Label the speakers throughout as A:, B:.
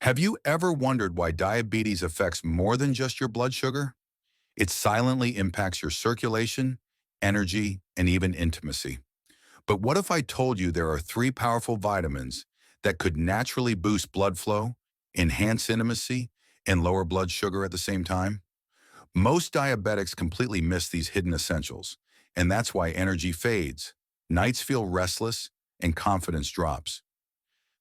A: Have you ever wondered why diabetes affects more than just your blood sugar? It silently impacts your circulation, energy, and even intimacy. But what if I told you there are three powerful vitamins that could naturally boost blood flow, enhance intimacy, and lower blood sugar at the same time? Most diabetics completely miss these hidden essentials, and that's why energy fades, nights feel restless, and confidence drops.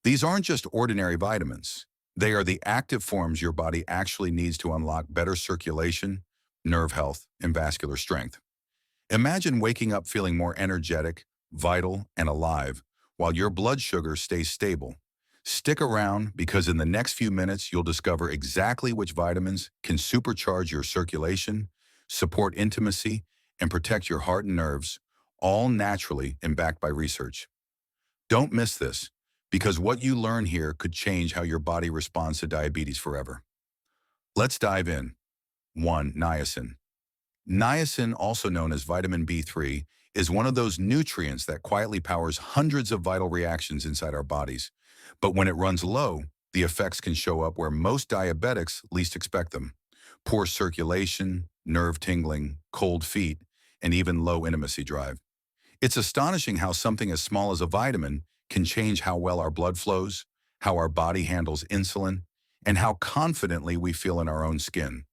A: These aren't just ordinary vitamins. They are the active forms your body actually needs to unlock better circulation, nerve health, and vascular strength. Imagine waking up feeling more energetic, vital, and alive while your blood sugar stays stable. Stick around because in the next few minutes, you'll discover exactly which vitamins can supercharge your circulation, support intimacy, and protect your heart and nerves, all naturally and backed by research. Don't miss this, because what you learn here could change how your body responds to diabetes forever. Let's dive in. 1. Niacin. Niacin, also known as vitamin B3, is one of those nutrients that quietly powers hundreds of vital reactions inside our bodies. But when it runs low, the effects can show up where most diabetics least expect them. Poor circulation, nerve tingling, cold feet, and even low intimacy drive. It's astonishing how something as small as a vitamin can change how well our blood flows, how our body handles insulin, and how confidently we feel in our own skin.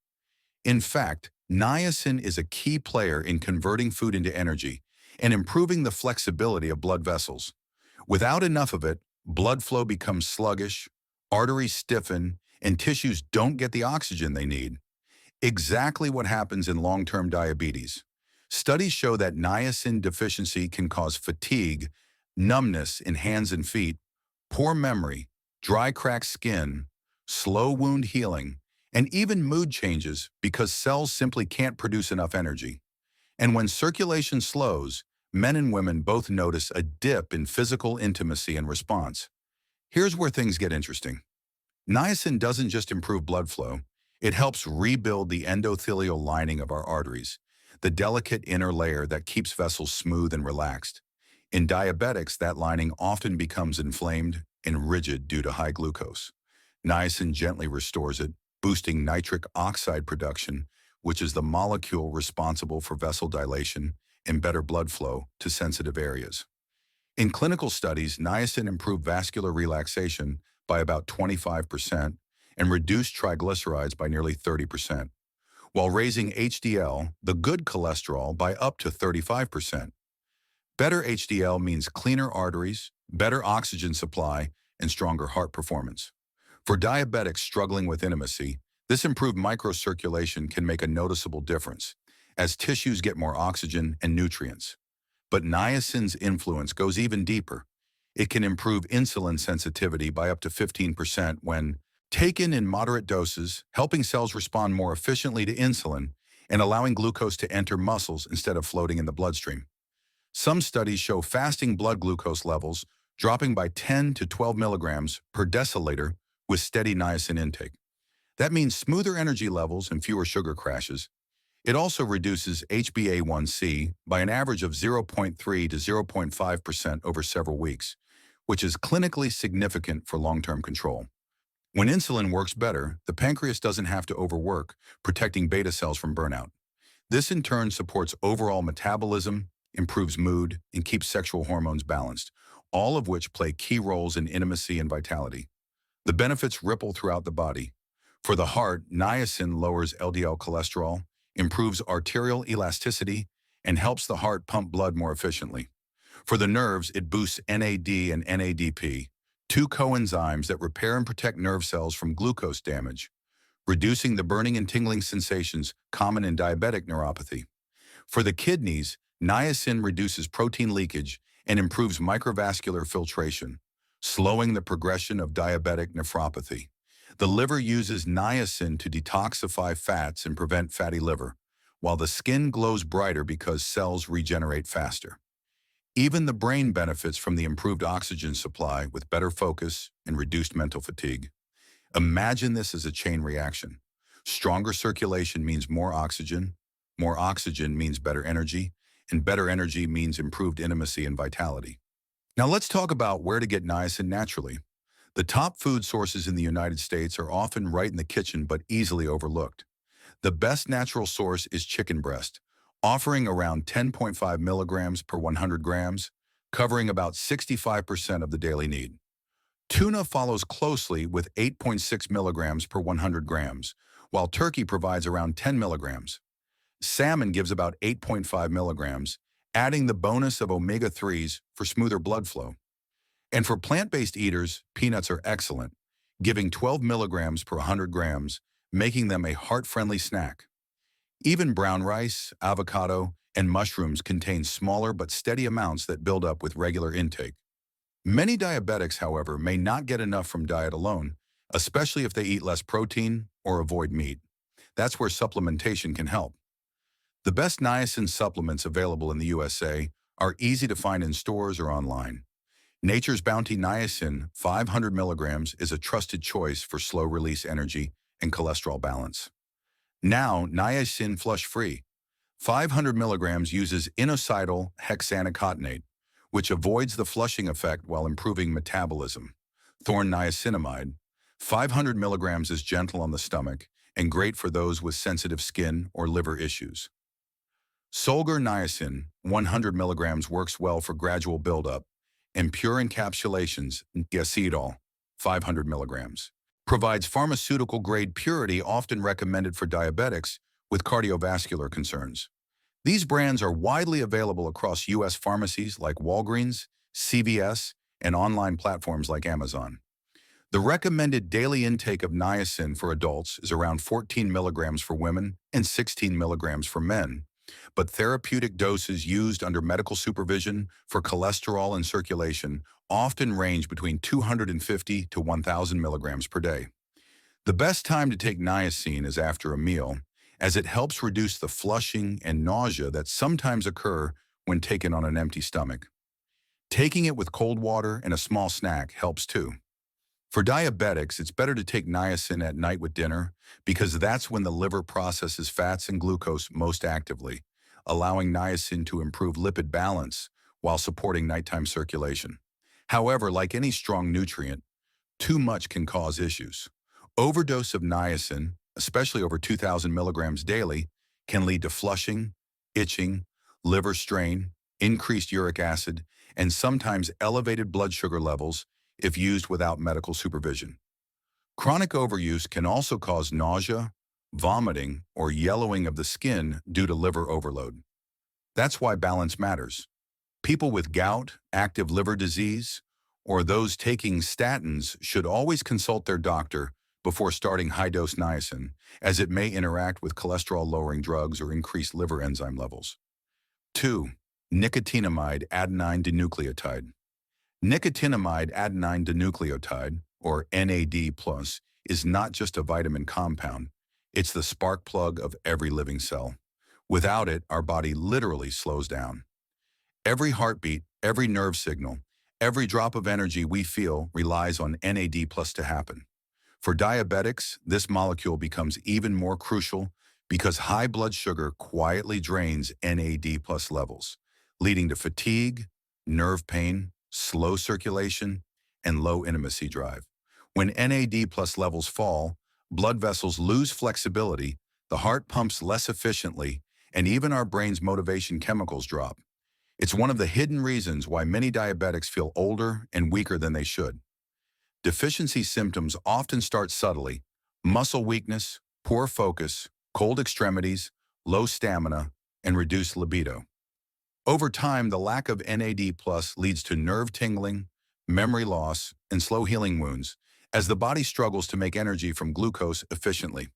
A: In fact, niacin is a key player in converting food into energy and improving the flexibility of blood vessels. Without enough of it, blood flow becomes sluggish, arteries stiffen, and tissues don't get the oxygen they need. Exactly what happens in long-term diabetes. Studies show that niacin deficiency can cause fatigue, numbness in hands and feet, poor memory, dry cracked skin, slow wound healing, and even mood changes because cells simply can't produce enough energy. And when circulation slows, men and women both notice a dip in physical intimacy and response. Here's where things get interesting. Niacin doesn't just improve blood flow, it helps rebuild the endothelial lining of our arteries, the delicate inner layer that keeps vessels smooth and relaxed. In diabetics, that lining often becomes inflamed and rigid due to high glucose. Niacin gently restores it, boosting nitric oxide production, which is the molecule responsible for vessel dilation and better blood flow to sensitive areas. In clinical studies, niacin improved vascular relaxation by about 25% and reduced triglycerides by nearly 30%, while raising HDL, the good cholesterol, by up to 35%. Better HDL means cleaner arteries, better oxygen supply, and stronger heart performance. For diabetics struggling with intimacy, this improved microcirculation can make a noticeable difference, as tissues get more oxygen and nutrients. But niacin's influence goes even deeper. It can improve insulin sensitivity by up to 15% when taken in moderate doses, helping cells respond more efficiently to insulin and allowing glucose to enter muscles instead of floating in the bloodstream. Some studies show fasting blood glucose levels dropping by 10 to 12 milligrams per deciliter with steady niacin intake. That means smoother energy levels and fewer sugar crashes. It also reduces HbA1c by an average of 0.3 to 0.5% over several weeks, which is clinically significant for long-term control. When insulin works better, the pancreas doesn't have to overwork, protecting beta cells from burnout. This in turn supports overall metabolism, improves mood, and keeps sexual hormones balanced, all of which play key roles in intimacy and vitality. The benefits ripple throughout the body. For the heart, niacin lowers LDL cholesterol, improves arterial elasticity, and helps the heart pump blood more efficiently. For the nerves, it boosts NAD and NADP, two coenzymes that repair and protect nerve cells from glucose damage, reducing the burning and tingling sensations common in diabetic neuropathy. For the kidneys, niacin reduces protein leakage and improves microvascular filtration, slowing the progression of diabetic nephropathy. The liver uses niacin to detoxify fats and prevent fatty liver, while the skin glows brighter because cells regenerate faster. Even the brain benefits from the improved oxygen supply with better focus and reduced mental fatigue. Imagine this as a chain reaction. Stronger circulation means more oxygen means better energy, and better energy means improved intimacy and vitality. Now let's talk about where to get niacin naturally. The top food sources in the United States are often right in the kitchen but easily overlooked. The best natural source is chicken breast, offering around 10.5 milligrams per 100 grams, covering about 65% of the daily need. Tuna follows closely with 8.6 milligrams per 100 grams, while turkey provides around 10 milligrams. Salmon gives about 8.5 milligrams, adding the bonus of omega-3s for smoother blood flow. And for plant-based eaters, peanuts are excellent, giving 12 milligrams per 100 grams, making them a heart-friendly snack. Even brown rice, avocado, and mushrooms contain smaller but steady amounts that build up with regular intake. Many diabetics, however, may not get enough from diet alone, especially if they eat less protein or avoid meat. That's where supplementation can help. The best niacin supplements available in the USA are easy to find in stores or online. Nature's Bounty Niacin 500 milligrams is a trusted choice for slow-release energy and cholesterol balance. Now, niacin flush-free. 500 milligrams uses inositol hexanicotinate, which avoids the flushing effect while improving metabolism. Thorn niacinamide. 500 milligrams is gentle on the stomach and great for those with sensitive skin or liver issues. Solgar niacin, 100 milligrams works well for gradual buildup, and pure encapsulations, Niacin, 500 milligrams, provides pharmaceutical-grade purity often recommended for diabetics with cardiovascular concerns. These brands are widely available across U.S. pharmacies like Walgreens, CVS, and online platforms like Amazon. The recommended daily intake of niacin for adults is around 14 milligrams for women and 16 milligrams for men, but therapeutic doses used under medical supervision for cholesterol and circulation often range between 250 to 1,000 milligrams per day. The best time to take niacin is after a meal, as it helps reduce the flushing and nausea that sometimes occur when taken on an empty stomach. Taking it with cold water and a small snack helps too. For diabetics, it's better to take niacin at night with dinner because that's when the liver processes fats and glucose most actively, allowing niacin to improve lipid balance while supporting nighttime circulation. However, like any strong nutrient, too much can cause issues. Overdose of niacin, especially over 2,000 milligrams daily, can lead to flushing, itching, liver strain, increased uric acid, and sometimes elevated blood sugar levels if used without medical supervision. Chronic overuse can also cause nausea, vomiting, or yellowing of the skin due to liver overload. That's why balance matters. People with gout, active liver disease, or those taking statins should always consult their doctor before starting high-dose niacin, as it may interact with cholesterol-lowering drugs or increase liver enzyme levels. 2. Nicotinamide Adenine Dinucleotide. Nicotinamide Adenine Dinucleotide, or NAD+, is not just a vitamin compound. It's the spark plug of every living cell. Without it, our body literally slows down. Every heartbeat, every nerve signal, every drop of energy we feel relies on NAD+ to happen. For diabetics, this molecule becomes even more crucial because high blood sugar quietly drains NAD+ levels, leading to fatigue, nerve pain, slow circulation, and low intimacy drive. When NAD+ levels fall, blood vessels lose flexibility, the heart pumps less efficiently, and even our brain's motivation chemicals drop. It's one of the hidden reasons why many diabetics feel older and weaker than they should. Deficiency symptoms often start subtly: muscle weakness, poor focus, cold extremities, low stamina, and reduced libido. Over time, the lack of NAD+ leads to nerve tingling, memory loss, and slow healing wounds, as the body struggles to make energy from glucose efficiently.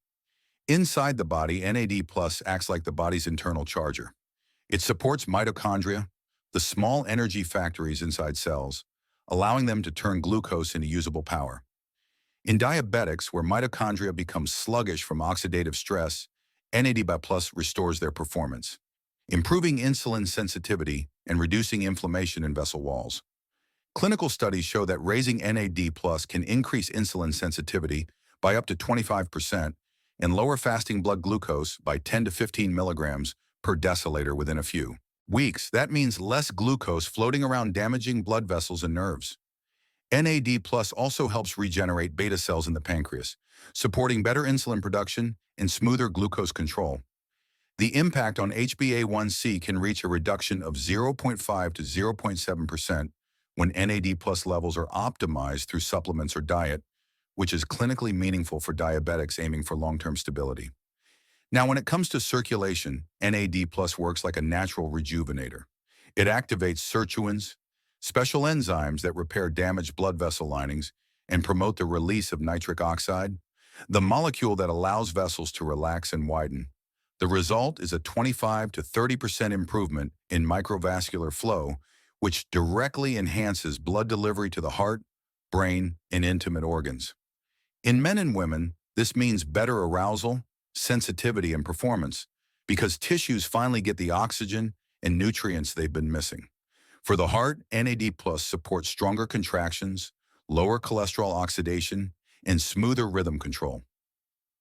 A: Inside the body, NAD+ acts like the body's internal charger. It supports mitochondria, the small energy factories inside cells, allowing them to turn glucose into usable power. In diabetics, where mitochondria become sluggish from oxidative stress, NAD+ restores their performance, improving insulin sensitivity and reducing inflammation in vessel walls. Clinical studies show that raising NAD+ can increase insulin sensitivity by up to 25% and lower fasting blood glucose by 10 to 15 milligrams per deciliter within a few weeks. That means less glucose floating around damaging blood vessels and nerves. NAD plus also helps regenerate beta cells in the pancreas, supporting better insulin production and smoother glucose control. The impact on HbA1c can reach a reduction of 0.5 to 0.7% when NAD plus levels are optimized through supplements or diet, which is clinically meaningful for diabetics aiming for long-term stability. Now, when it comes to circulation, NAD plus works like a natural rejuvenator. It activates sirtuins, special enzymes that repair damaged blood vessel linings and promote the release of nitric oxide, the molecule that allows vessels to relax and widen. The result is a 25 to 30% improvement in microvascular flow, which directly enhances blood delivery to the heart, brain, and intimate organs. In men and women, this means better arousal, sensitivity, and performance because tissues finally get the oxygen and nutrients they've been missing. For the heart, NAD Plus supports stronger contractions, lower cholesterol oxidation, and smoother rhythm control.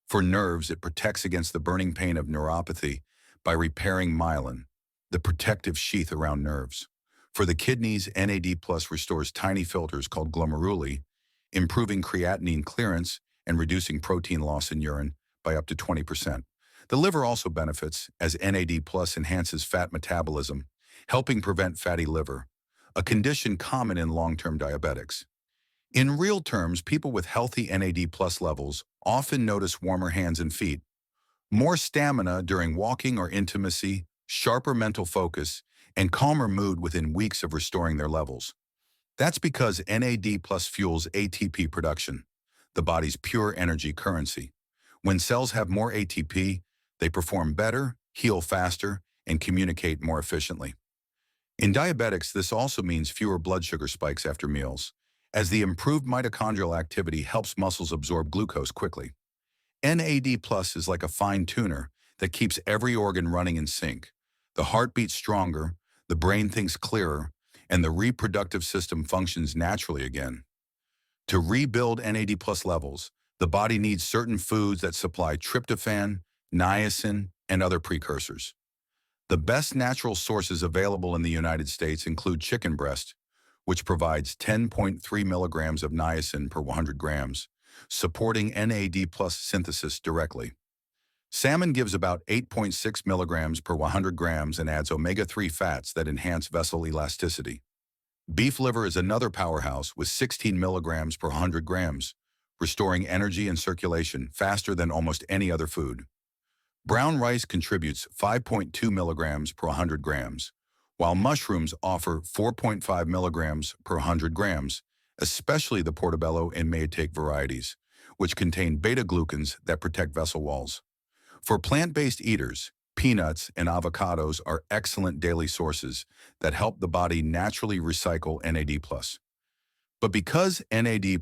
A: For nerves, it protects against the burning pain of neuropathy by repairing myelin, the protective sheath around nerves. For the kidneys, NAD Plus restores tiny filters called glomeruli, improving creatinine clearance and reducing protein loss in urine by up to 20%. The liver also benefits as NAD Plus enhances fat metabolism, helping prevent fatty liver, a condition common in long-term diabetics. In real terms, people with healthy NAD Plus levels often notice warmer hands and feet, more stamina during walking or intimacy, sharper mental focus, and calmer mood within weeks of restoring their levels. That's because NAD Plus fuels ATP production, the body's pure energy currency. When cells have more ATP, they perform better, heal faster, and communicate more efficiently. In diabetics, this also means fewer blood sugar spikes after meals, as the improved mitochondrial activity helps muscles absorb glucose quickly. NAD Plus is like a fine tuner that keeps every organ running in sync. The heart beats stronger, the brain thinks clearer, and the reproductive system functions naturally again. To rebuild NAD Plus levels, the body needs certain foods that supply tryptophan, niacin, and other precursors. The best natural sources available in the United States include chicken breast, which provides 10.3 milligrams of niacin per 100 grams, supporting NAD plus synthesis directly. Salmon gives about 8.6 milligrams per 100 grams and adds omega-3 fats that enhance vessel elasticity. Beef liver is another powerhouse with 16 milligrams per 100 grams, restoring energy and circulation faster than almost any other food. Brown rice contributes 5.2 milligrams per 100 grams, while mushrooms offer 4.5 milligrams per 100 grams, especially the portobello and maitake varieties, which contain beta-glucans that protect vessel walls. For plant-based eaters, peanuts and avocados are excellent daily sources that help the body naturally recycle NAD+. But because NAD+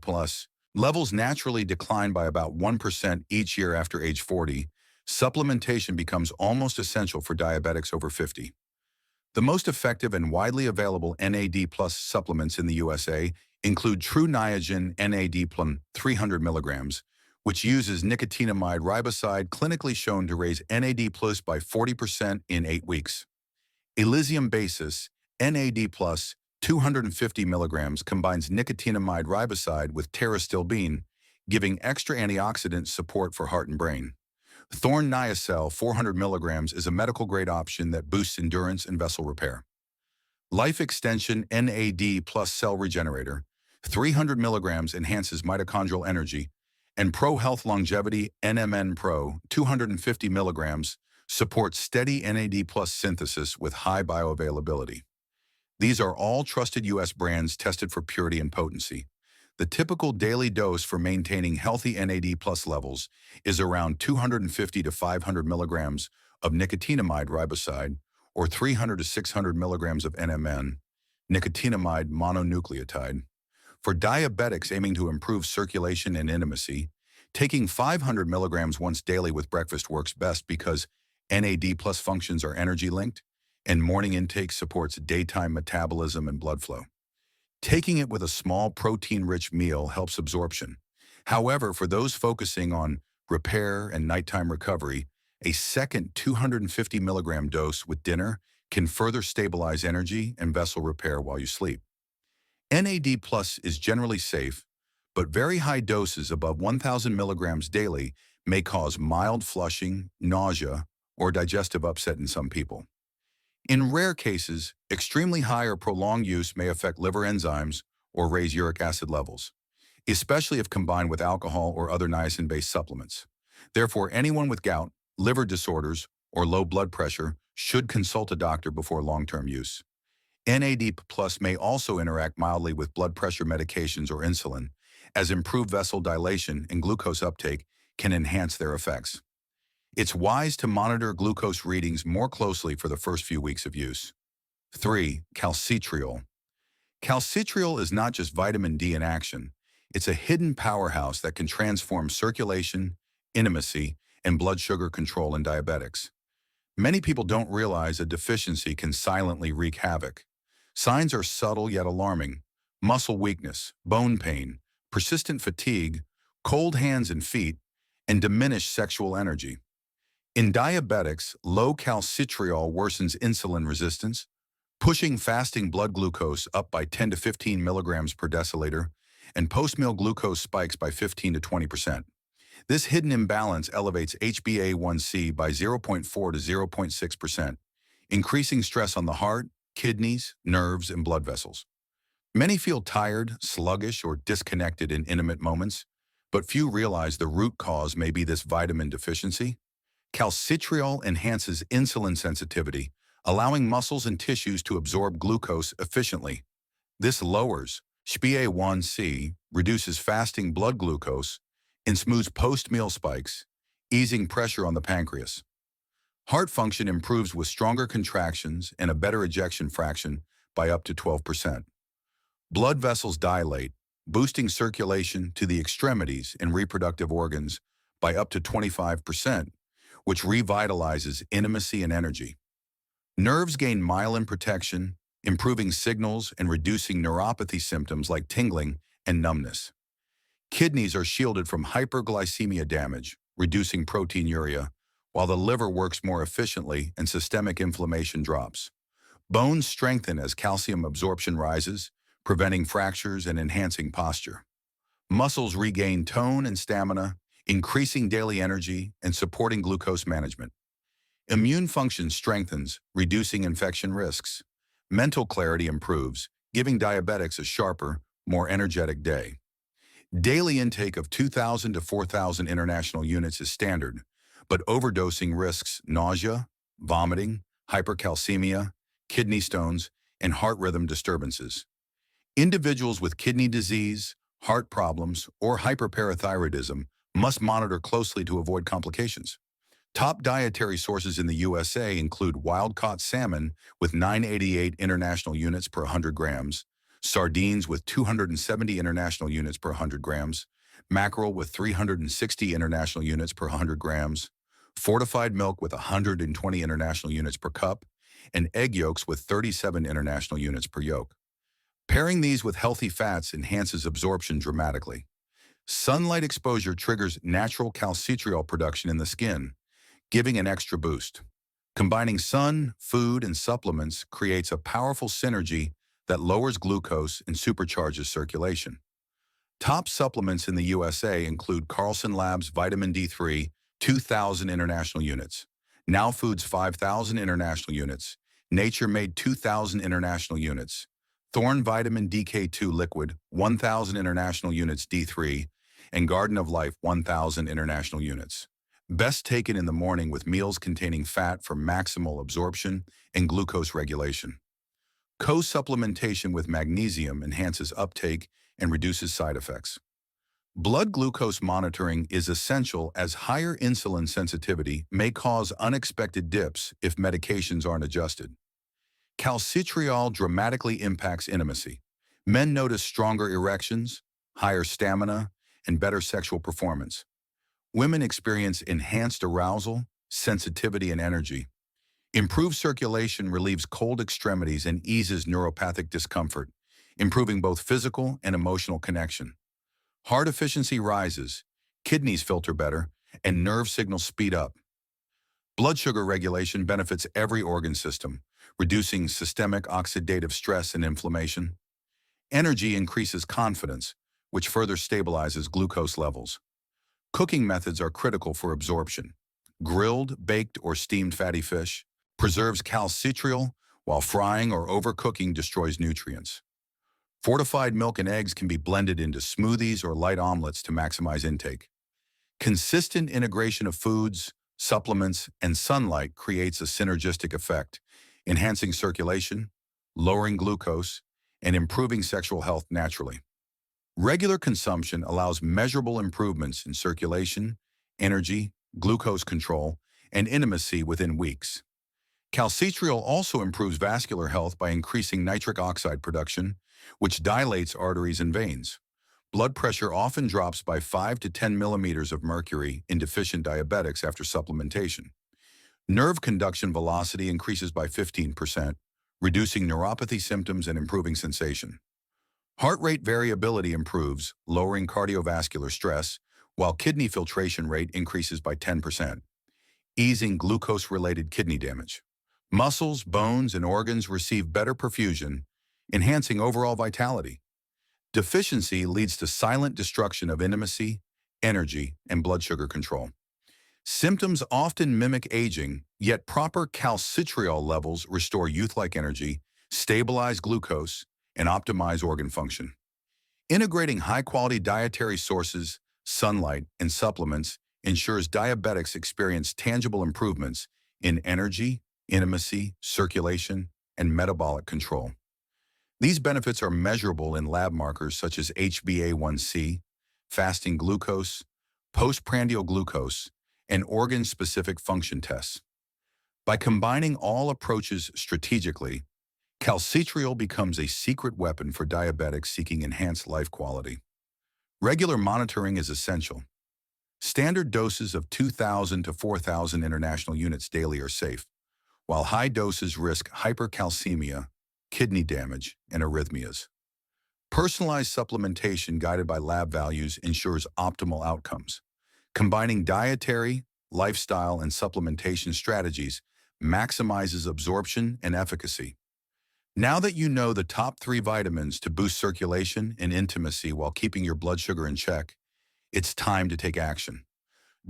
A: levels naturally decline by about 1% each year after age 40, supplementation becomes almost essential for diabetics over 50. The most effective and widely available NAD+ supplements in the USA include True Niagen NAD+ 300 milligrams, which uses nicotinamide riboside clinically shown to raise NAD+ by 40% in 8 weeks. Elysium Basis NAD+ 250 milligrams combines nicotinamide riboside with pterostilbene, giving extra antioxidant support for heart and brain. Thorn Niacel 400 milligrams is a medical-grade option that boosts endurance and vessel repair. Life Extension NAD+ Cell Regenerator 300 milligrams enhances mitochondrial energy, and Pro Health Longevity NMN Pro 250 milligrams supports steady NAD+ synthesis with high bioavailability. These are all trusted U.S. brands tested for purity and potency. The typical daily dose for maintaining healthy NAD+ levels is around 250 to 500 milligrams of nicotinamide riboside or 300 to 600 milligrams of NMN, nicotinamide mononucleotide. For diabetics aiming to improve circulation and intimacy, taking 500 milligrams once daily with breakfast works best because NAD+ functions are energy-linked, and morning intake supports daytime metabolism and blood flow. Taking it with a small protein-rich meal helps absorption. However, for those focusing on repair and nighttime recovery, a second 250 milligram dose with dinner can further stabilize energy and vessel repair while you sleep. NAD plus is generally safe, but very high doses above 1,000 milligrams daily may cause mild flushing, nausea, or digestive upset in some people. In rare cases, extremely high or prolonged use may affect liver enzymes or raise uric acid levels, especially if combined with alcohol or other niacin-based supplements. Therefore, anyone with gout, liver disorders, or low blood pressure should consult a doctor before long-term use. NAD plus may also interact mildly with blood pressure medications or insulin, as improved vessel dilation and glucose uptake can enhance their effects. It's wise to monitor glucose readings more closely for the first few weeks of use. 3. Calcitriol. Calcitriol is not just vitamin D in action. It's a hidden powerhouse that can transform circulation, intimacy, and blood sugar control in diabetics. Many people don't realize a deficiency can silently wreak havoc. Signs are subtle yet alarming: muscle weakness, bone pain, persistent fatigue, cold hands and feet, and diminished sexual energy. In diabetics, low calcitriol worsens insulin resistance, pushing fasting blood glucose up by 10 to 15 milligrams per deciliter, and post-meal glucose spikes by 15 to 20%. This hidden imbalance elevates HbA1c by 0.4 to 0.6%, increasing stress on the heart, kidneys, nerves, and blood vessels. Many feel tired, sluggish, or disconnected in intimate moments, but few realize the root cause may be this vitamin deficiency. Calcitriol enhances insulin sensitivity, allowing muscles and tissues to absorb glucose efficiently. This lowers HbA1c, reduces fasting blood glucose, and smooths post-meal spikes, easing pressure on the pancreas. Heart function improves with stronger contractions and a better ejection fraction by up to 12%. Blood vessels dilate, boosting circulation to the extremities and reproductive organs by up to 25%, which revitalizes intimacy and energy. Nerves gain myelin protection, improving signals and reducing neuropathy symptoms like tingling and numbness. Kidneys are shielded from hyperglycemia damage, reducing proteinuria, while the liver works more efficiently and systemic inflammation drops. Bones strengthen as calcium absorption rises, preventing fractures and enhancing posture. Muscles regain tone and stamina, increasing daily energy and supporting glucose management. Immune function strengthens, reducing infection risks. Mental clarity improves, giving diabetics a sharper, more energetic day. Daily intake of 2,000 to 4,000 international units is standard, but overdosing risks nausea, vomiting, hypercalcemia, kidney stones, and heart rhythm disturbances. Individuals with kidney disease, heart problems, or hyperparathyroidism must monitor closely to avoid complications. Top dietary sources in the USA include wild-caught salmon with 988 international units per 100 grams, sardines with 270 international units per 100 grams, mackerel with 360 international units per 100 grams, fortified milk with 120 international units per cup, and egg yolks with 37 international units per yolk. Pairing these with healthy fats enhances absorption dramatically. Sunlight exposure triggers natural calcitriol production in the skin, giving an extra boost. Combining sun, food, and supplements creates a powerful synergy that lowers glucose and supercharges circulation. Top supplements in the USA include Carlson Labs Vitamin D3, 2,000 international units, Now Foods 5,000 international units, Nature Made 2,000 international units, Thorne Vitamin DK2 Liquid 1,000 international units D3, and Garden of Life 1,000 international units. Best taken in the morning with meals containing fat for maximal absorption and glucose regulation. Co-supplementation with magnesium enhances uptake and reduces side effects. Blood glucose monitoring is essential as higher insulin sensitivity may cause unexpected dips if medications aren't adjusted. Calcitriol dramatically impacts intimacy. Men notice stronger erections, higher stamina, and better sexual performance. Women experience enhanced arousal, sensitivity, and energy. Improved circulation relieves cold extremities and eases neuropathic discomfort, improving both physical and emotional connection. Heart efficiency rises, kidneys filter better, and nerve signals speed up. Blood sugar regulation benefits every organ system, reducing systemic oxidative stress and inflammation. Energy increases confidence, which further stabilizes glucose levels. Cooking methods are critical for absorption. Grilled, baked, or steamed fatty fish preserves calcitriol, while frying or overcooking destroys nutrients. Fortified milk and eggs can be blended into smoothies or light omelets to maximize intake. Consistent integration of foods, supplements, and sunlight creates a synergistic effect, enhancing circulation, lowering glucose, and improving sexual health naturally. Regular consumption allows measurable improvements in circulation, energy, glucose control, and intimacy within weeks. Calcitriol also improves vascular health by increasing nitric oxide production, which dilates arteries and veins. Blood pressure often drops by 5 to 10 millimeters of mercury in deficient diabetics after supplementation. Nerve conduction velocity increases by 15%, reducing neuropathy symptoms and improving sensation. Heart rate variability improves, lowering cardiovascular stress, while kidney filtration rate increases by 10%, easing glucose-related kidney damage. Muscles, bones, and organs receive better perfusion, enhancing overall vitality. Deficiency leads to silent destruction of intimacy, energy, and blood sugar control. Symptoms often mimic aging, yet proper calcitriol levels restore youth-like energy, stabilize glucose, and optimize organ function. Integrating high-quality dietary sources, sunlight, and supplements ensures diabetics experience tangible improvements in energy, intimacy, circulation, and metabolic control. These benefits are measurable in lab markers such as HbA1c, fasting glucose, postprandial glucose, and organ-specific function tests. By combining all approaches strategically, calcitriol becomes a secret weapon for diabetics seeking enhanced life quality. Regular monitoring is essential. Standard doses of 2,000 to 4,000 international units daily are safe, while high doses risk hypercalcemia, kidney damage, and arrhythmias. Personalized supplementation guided by lab values ensures optimal outcomes. Combining dietary, lifestyle, and supplementation strategies maximizes absorption and efficacy. Now that you know the top 3 vitamins to boost circulation and intimacy while keeping your blood sugar in check, it's time to take action.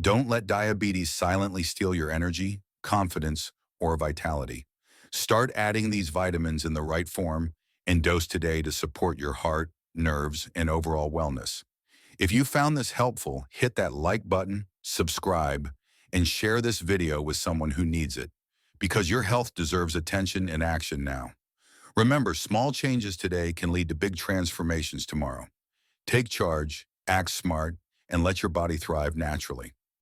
A: Don't let diabetes silently steal your energy, confidence, or vitality. Start adding these vitamins in the right form and dose today to support your heart, nerves, and overall wellness. If you found this helpful, hit that like button, subscribe, and share this video with someone who needs it, because your health deserves attention and action now. Remember, small changes today can lead to big transformations tomorrow. Take charge, act smart, and let your body thrive naturally.